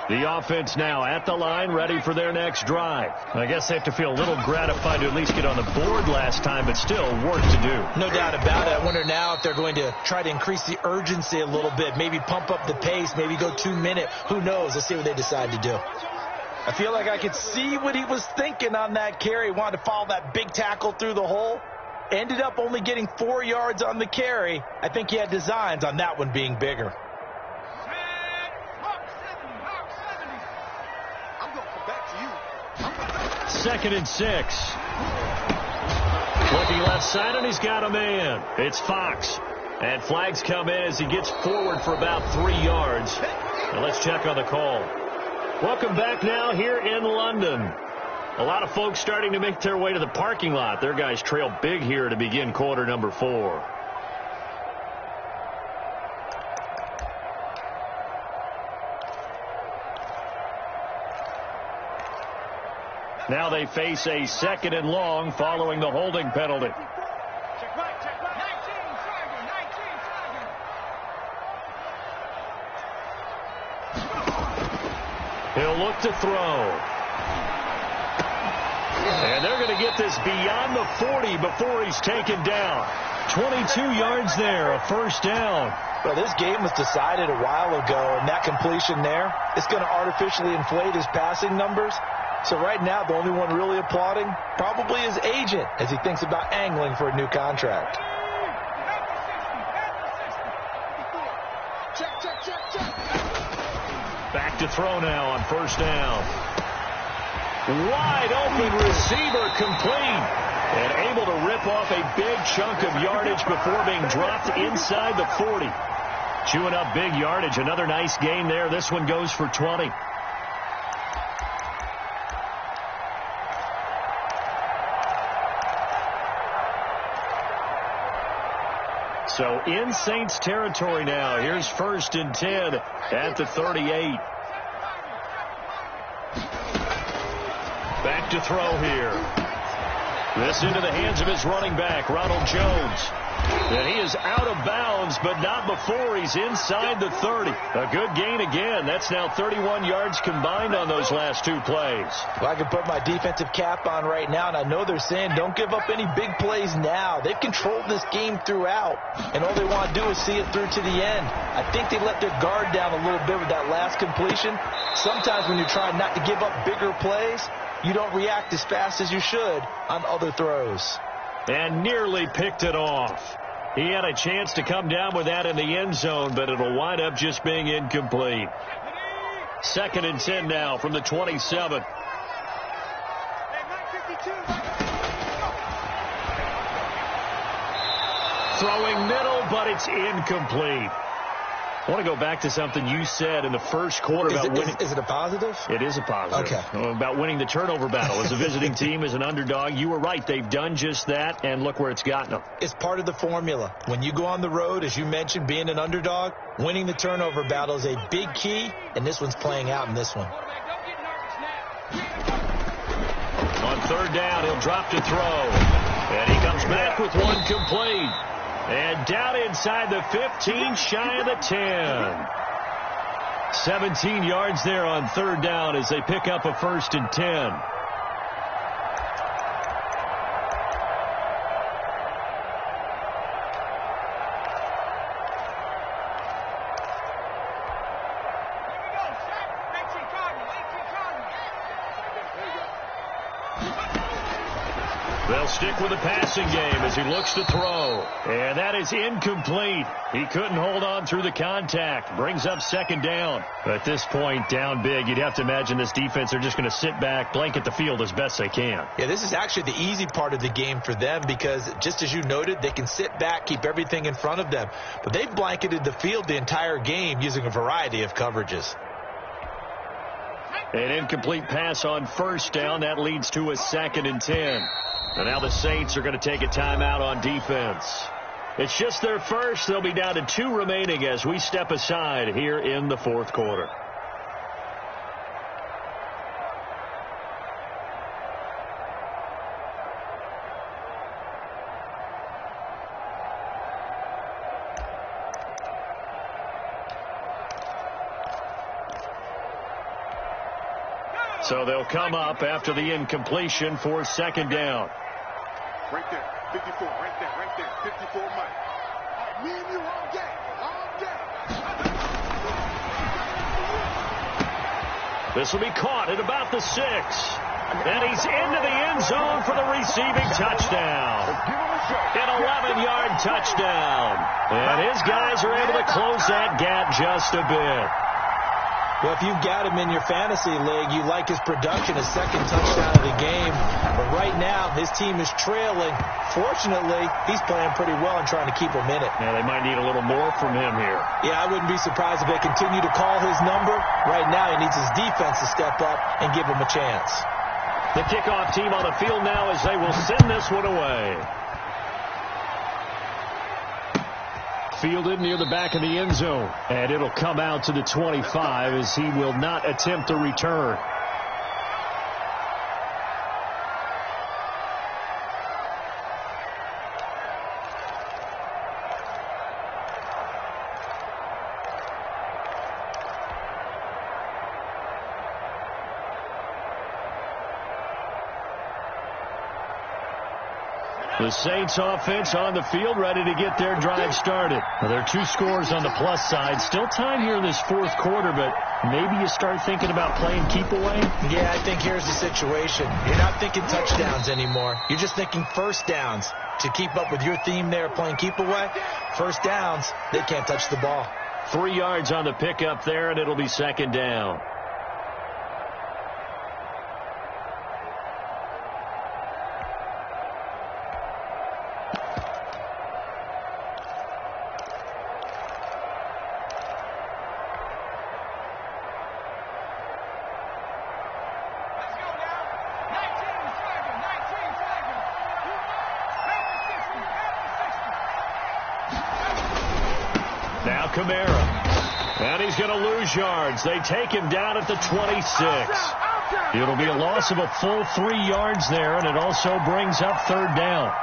The offense now at the line, ready for their next drive. I guess they have to feel a little gratified to at least get on the board last time, but still work to do. No doubt about it. I wonder now if they're going to try to increase the urgency a little bit, maybe pump up the pace, maybe go 2 minutes. Who knows? Let's see what they decide to do. I feel like I could see what he was thinking on that carry. Wanted to follow that big tackle through the hole. Ended up only getting 4 yards on the carry. I think he had designs on that one being bigger. Back to you. 2nd and 6. Looking left side, and he's got a man. It's Fox. And flags come in as he gets forward for about 3 yards. Now let's check on the call. Welcome back now here in London. A lot of folks starting to make their way to the parking lot. Their guys trail big here to begin quarter number 4. Now they face a 2nd and long following the holding penalty. Check right, check right. 19, He'll look to throw. And they're going to get this beyond the 40 before he's taken down. 22 yards there, a first down. Well, this game was decided a while ago, and that completion there, it's going to artificially inflate his passing numbers. So right now, the only one really applauding probably his agent as he thinks about angling for a new contract. Back to throw now on first down. Wide open receiver complete. And able to rip off a big chunk of yardage before being dropped inside the 40. Chewing up big yardage. Another nice gain there. This one goes for 20. So in Saints territory now. Here's 1st and 10 at the 38. Back to throw here. This into the hands of his running back, Ronald Jones. And he is out of bounds, but not before he's inside the 30. A good gain again. That's now 31 yards combined on those last 2 plays. Well, I can put my defensive cap on right now, and I know they're saying don't give up any big plays now. They've controlled this game throughout, and all they want to do is see it through to the end. I think they let their guard down a little bit with that last completion. Sometimes when you're trying not to give up bigger plays, you don't react as fast as you should on other throws. And nearly picked it off. He had a chance to come down with that in the end zone, but it'll wind up just being incomplete. 2nd and 10 now from the 27. Throwing middle, but it's incomplete. I want to go back to something you said in the first quarter about winning. Is it a positive? It is a positive. Okay. About winning the turnover battle as a visiting team, as an underdog. You were right. They've done just that, and look where it's gotten them. It's part of the formula. When you go on the road, as you mentioned, being an underdog, winning the turnover battle is a big key, and this one's playing out in this one. On 3rd down, he'll drop to throw. And he comes back with one complete. And down inside the 15, shy of the 10. 17 yards there on 3rd down as they pick up a 1st and 10. They'll stick with the passing game as he looks to throw. And that is incomplete. He couldn't hold on through the contact. Brings up 2nd down. At this point, down big, you'd have to imagine this defense, they're just going to sit back, blanket the field as best they can. Yeah, this is actually the easy part of the game for them because, just as you noted, they can sit back, keep everything in front of them. But they've blanketed the field the entire game using a variety of coverages. An incomplete pass on 1st down. That leads to a 2nd and 10. And now the Saints are going to take a timeout on defense. It's just their first. They'll be down to 2 remaining as we step aside here in the 4th quarter. So they'll come up after the incompletion for 2nd down. Right there, 54, right there, 54, Mike. Me and you all day, This will be caught at about the 6. And he's into the end zone for the receiving touchdown. An 11-yard touchdown. And his guys are able to close that gap just a bit. Well, if you've got him in your fantasy league, you like his production, his 2nd touchdown of the game. But right now, his team is trailing. Fortunately, he's playing pretty well and trying to keep him in it. Yeah, they might need a little more from him here. Yeah, I wouldn't be surprised if they continue to call his number. Right now, he needs his defense to step up and give him a chance. The kickoff team on the field now as they will send this one away. Fielded near the back of the end zone. And it'll come out to the 25 as he will not attempt a return. The Saints offense on the field, ready to get their drive started. Well, there are 2 scores on the plus side. Still time here in this 4th quarter, but maybe you start thinking about playing keep away? Yeah, I think here's the situation. You're not thinking touchdowns anymore. You're just thinking first downs. To keep up with your theme there, playing keep away, first downs, they can't touch the ball. 3 yards on the pickup there, and it'll be 2nd down. Now Kamara. And he's going to lose yards. They take him down at the 26. It'll be a loss of a full 3 yards there, and it also brings up 3rd down.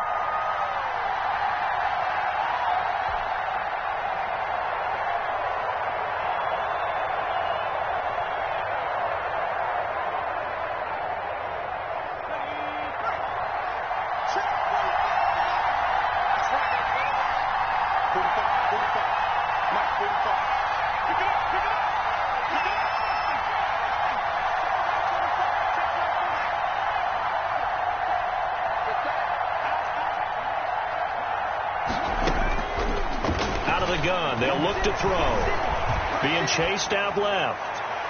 Gun. They'll look to throw. Being chased out left.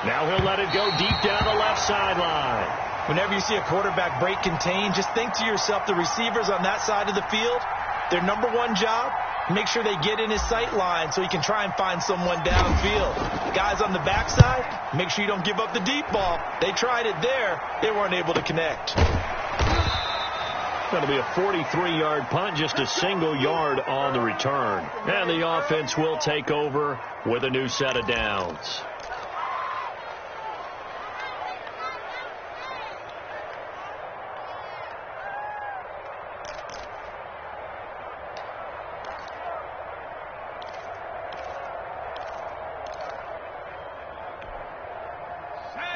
Now he'll let it go deep down the left sideline. Whenever you see a quarterback break contain, just think to yourself, the receivers on that side of the field, their number 1 job, make sure they get in his sight line so he can try and find someone downfield. Guys on the backside, make sure you don't give up the deep ball. They tried it there. They weren't able to connect. Going to be a 43-yard punt, just a single yard on the return. And the offense will take over with a new set of downs.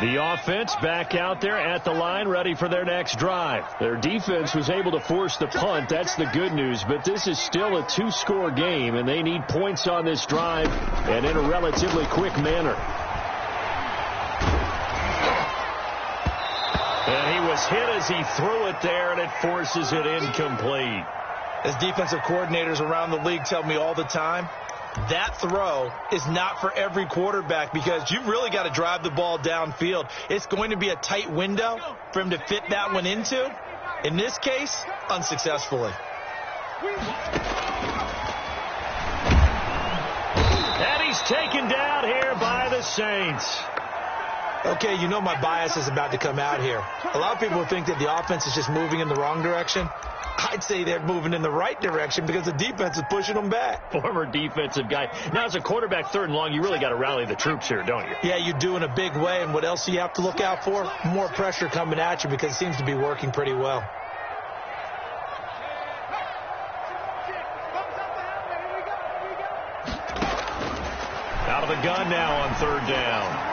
The offense back out there at the line, ready for their next drive. Their defense was able to force the punt. That's the good news. But this is still a 2-score game, and they need points on this drive and in a relatively quick manner. And he was hit as he threw it there, and it forces it incomplete. As defensive coordinators around the league tell me all the time, that throw is not for every quarterback because you've really got to drive the ball downfield. It's going to be a tight window for him to fit that one into. In this case, unsuccessfully. And he's taken down here by the Saints. Okay, you know my bias is about to come out here. A lot of people think that the offense is just moving in the wrong direction. I'd say they're moving in the right direction because the defense is pushing them back. Former defensive guy. Now, as a quarterback 3rd and long, you really got to rally the troops here, don't you? Yeah, you do in a big way. And what else do you have to look out for? More pressure coming at you because it seems to be working pretty well. Out of the gun now on 3rd down.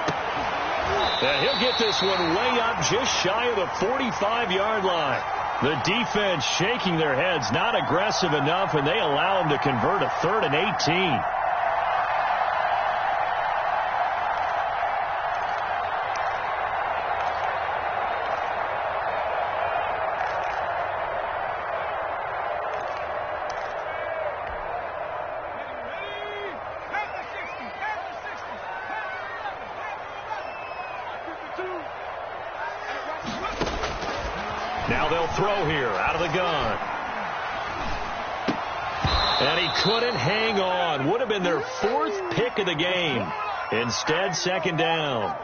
And he'll get this one way up just shy of the 45-yard line. The defense shaking their heads, not aggressive enough, and they allow him to convert a 3rd and 18. Now they'll throw here out of the gun. And he couldn't hang on. Would have been their 4th pick of the game. Instead, 2nd down.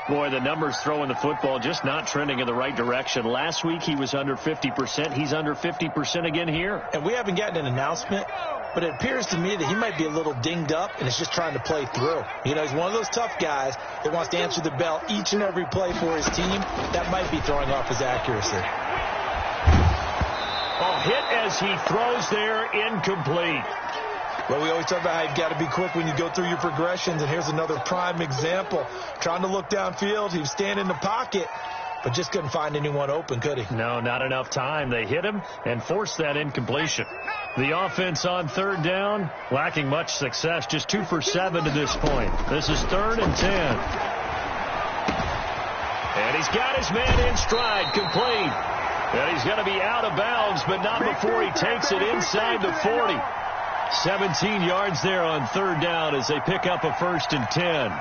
Boy, the numbers throwing the football just not trending in the right direction. Last week he was under 50%. He's under 50% again here. And we haven't gotten an announcement, but it appears to me that he might be a little dinged up and is just trying to play through. You know, he's one of those tough guys that wants to answer the bell each and every play for his team. That might be throwing off his accuracy. A hit as he throws there, incomplete. Well, we always talk about how you've got to be quick when you go through your progressions, and here's another prime example. Trying to look downfield, he was standing in the pocket, but just couldn't find anyone open, could he? No, not enough time. They hit him and forced that incompletion. The offense on third down, lacking much success, just 2 for 7 to this point. This is 3rd and 10. And he's got his man in stride, complete. And he's going to be out of bounds, but not before he takes it inside the 40. 17 yards there on third down as they pick up a 1st and 10.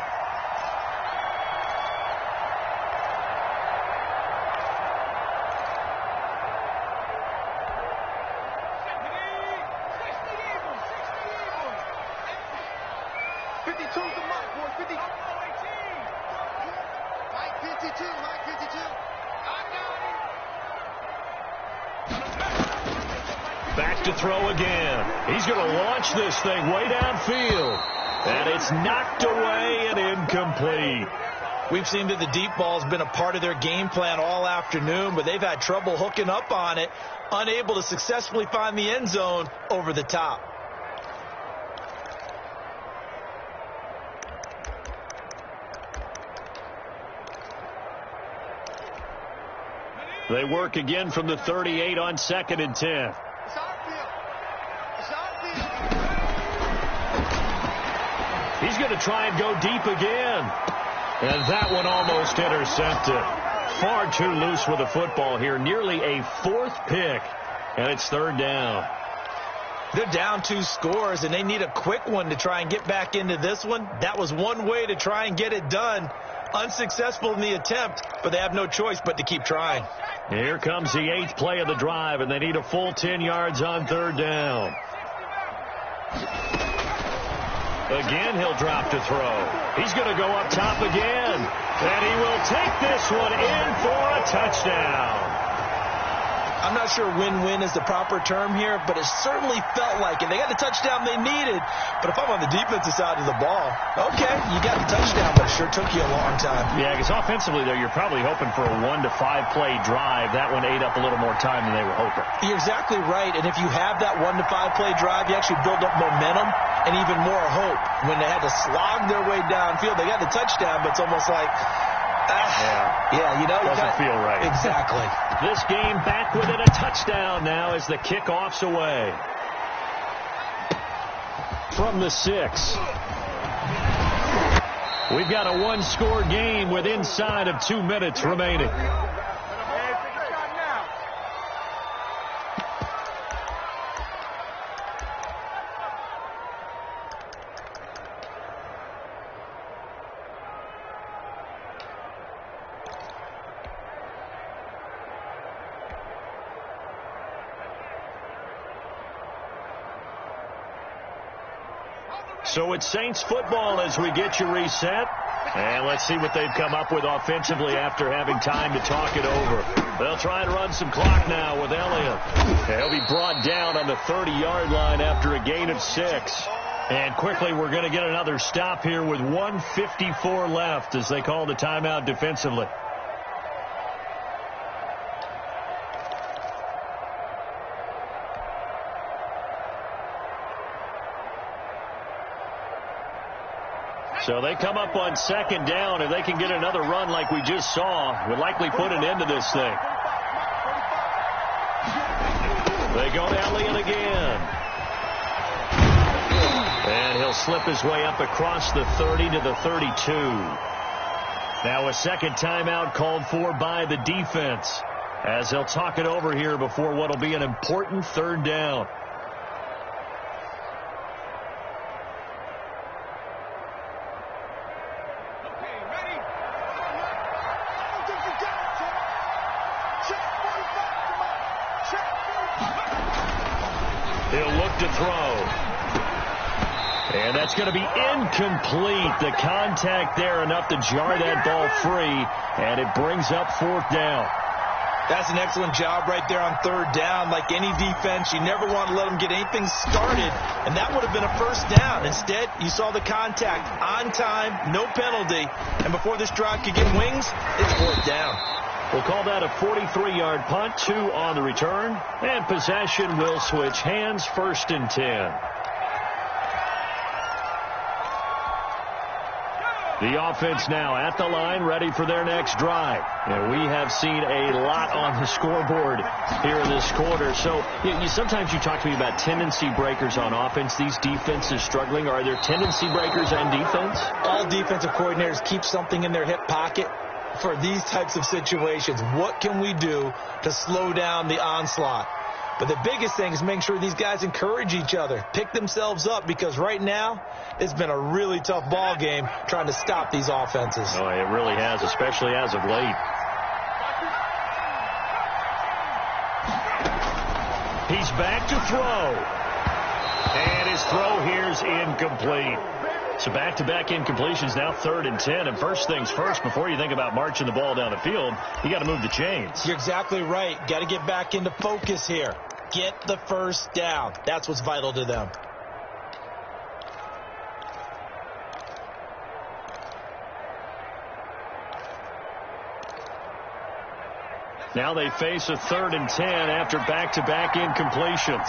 Back to throw again. He's going to launch this thing way downfield. And it's knocked away and incomplete. We've seen that the deep ball has been a part of their game plan all afternoon, but they've had trouble hooking up on it, unable to successfully find the end zone over the top. They work again from the 38 on 2nd and 10. He's going to try and go deep again. And that one almost intercepted. Far too loose with the football here. Nearly a 4th pick. And it's 3rd down. They're down 2 scores, and they need a quick one to try and get back into this one. That was one way to try and get it done. Unsuccessful in the attempt, but they have no choice but to keep trying. Here comes the 8th play of the drive, and they need a full 10 yards on 3rd down. Again, he'll drop to throw. He's going to go up top again. And he will take this one in for a touchdown. I'm not sure win-win is the proper term here, but it certainly felt like it. They got the touchdown they needed, but if I'm on the defensive side of the ball, okay, you got the touchdown, but it sure took you a long time. Yeah, because offensively, though, you're probably hoping for a 1 to 5 play drive. That one ate up a little more time than they were hoping. You're exactly right, and if you have that 1 to 5 play drive, you actually build up momentum and even more hope. When they had to slog their way downfield, they got the touchdown, but it's almost like, you know, doesn't feel right. Exactly. This game back within a touchdown now as the kickoff's away. From the 6. We've got a 1-score game with inside of 2 minutes remaining. So it's Saints football as we get you reset. And let's see what they've come up with offensively after having time to talk it over. They'll try and run some clock now with Elliott. He'll be brought down on the 30-yard line after a gain of 6. And quickly, we're going to get another stop here with 1:54 left as they call the timeout defensively. So they come up on 2nd down, and they can get another run like we just saw. Would likely put an end to this thing. They go to Elliott again. And he'll slip his way up across the 30 to the 32. Now a second timeout called for by the defense as they'll talk it over here before what will be an important 3rd down. He'll look to throw. And that's going to be incomplete. The contact there enough to jar that ball free, and it brings up 4th down. That's an excellent job right there on 3rd down. Like any defense, you never want to let them get anything started, and that would have been a 1st down. Instead, you saw the contact on time, no penalty, and before this drive could get wings, it's 4th down. We'll call that a 43-yard punt, 2 on the return, and possession will switch hands, 1st and 10. The offense now at the line, ready for their next drive. And we have seen a lot on the scoreboard here in this quarter. So sometimes you talk to me about tendency breakers on offense. These defenses struggling. Are there tendency breakers on defense? All defensive coordinators keep something in their hip pocket for these types of situations. What can we do to slow down the onslaught? But the biggest thing is making sure these guys encourage each other, pick themselves up, because right now it's been a really tough ball game trying to stop these offenses. Oh, it really has, especially as of late. He's back to throw. And his throw here is incomplete. So back-to-back incompletions, now 3rd and 10. And first things first, before you think about marching the ball down the field, you got to move the chains. You're exactly right. Got to get back into focus here. Get the first down. That's what's vital to them. Now they face a 3rd and 10 after back-to-back incompletions.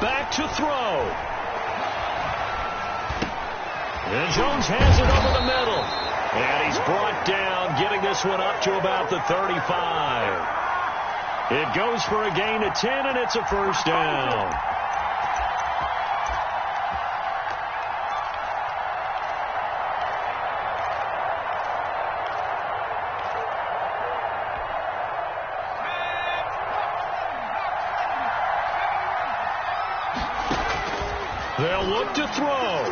Back to throw. And Jones has it over the middle. And he's brought down, getting this one up to about the 35. It goes for a gain of 10, and it's a first down. They'll look to throw.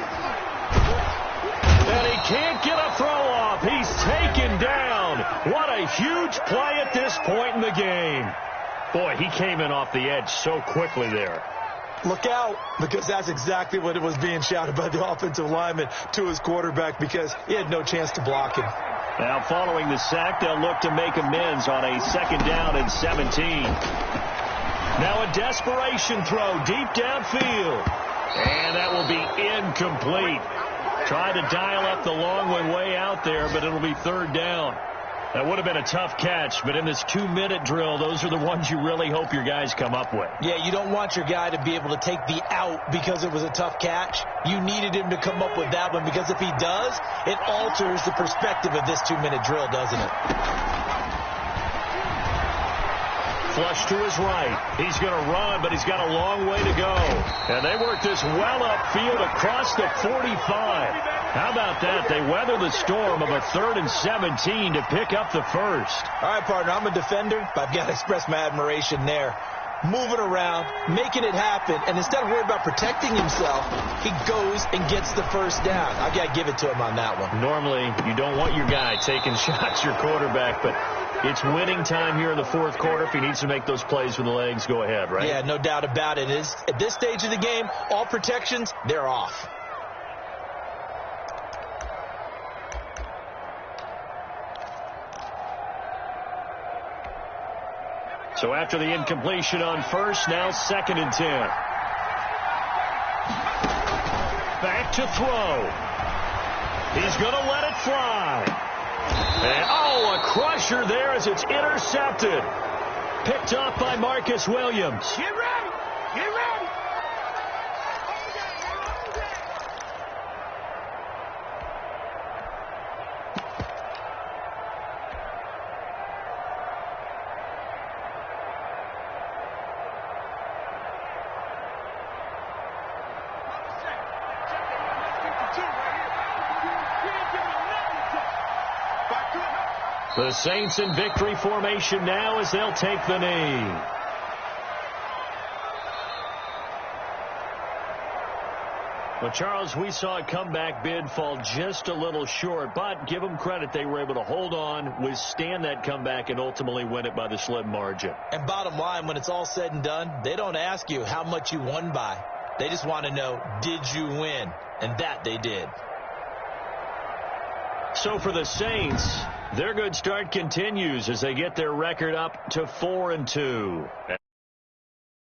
And he can't get a throw off. He's taken down. What a huge play at this point in the game. Boy, he came in off the edge so quickly there. Look out, because that's exactly what it was being shouted by the offensive lineman to his quarterback, because he had no chance to block him. Now following the sack, they'll look to make amends on a 2nd down and 17. Now a desperation throw deep downfield. And that will be incomplete. Tried to dial up the long one way out there, but it'll be 3rd down. That would have been a tough catch, but in this 2-minute drill, those are the ones you really hope your guys come up with. Yeah, you don't want your guy to be able to take the out because it was a tough catch. You needed him to come up with that one, because if he does, it alters the perspective of this 2-minute drill, doesn't it? Flush to his right. He's going to run, but he's got a long way to go. And they work this well upfield across the 45. How about that? They weather the storm of a 3rd and 17 to pick up the first. All right, partner, I'm a defender, but I've got to express my admiration there. Moving around, making it happen, and instead of worrying about protecting himself, he goes and gets the first down. I've got to give it to him on that one. Normally, you don't want your guy taking shots, your quarterback, but it's winning time here in the 4th quarter. If he needs to make those plays with the legs, go ahead, right? Yeah, no doubt about it. At this stage of the game, all protections, they're off. So after the incompletion on first, now 2nd and 10. Back to throw. He's going to let it fly. And, a crusher there as it's intercepted. Picked off by Marcus Williams. Get ready. Get ready. The Saints in victory formation now as they'll take the knee. Well, Charles, we saw a comeback bid fall just a little short, but give them credit. They were able to hold on, withstand that comeback, and ultimately win it by the slim margin. And bottom line, when it's all said and done, they don't ask you how much you won by. They just want to know, did you win? And that they did. So for the Saints, their good start continues as they get their record up to 4-2.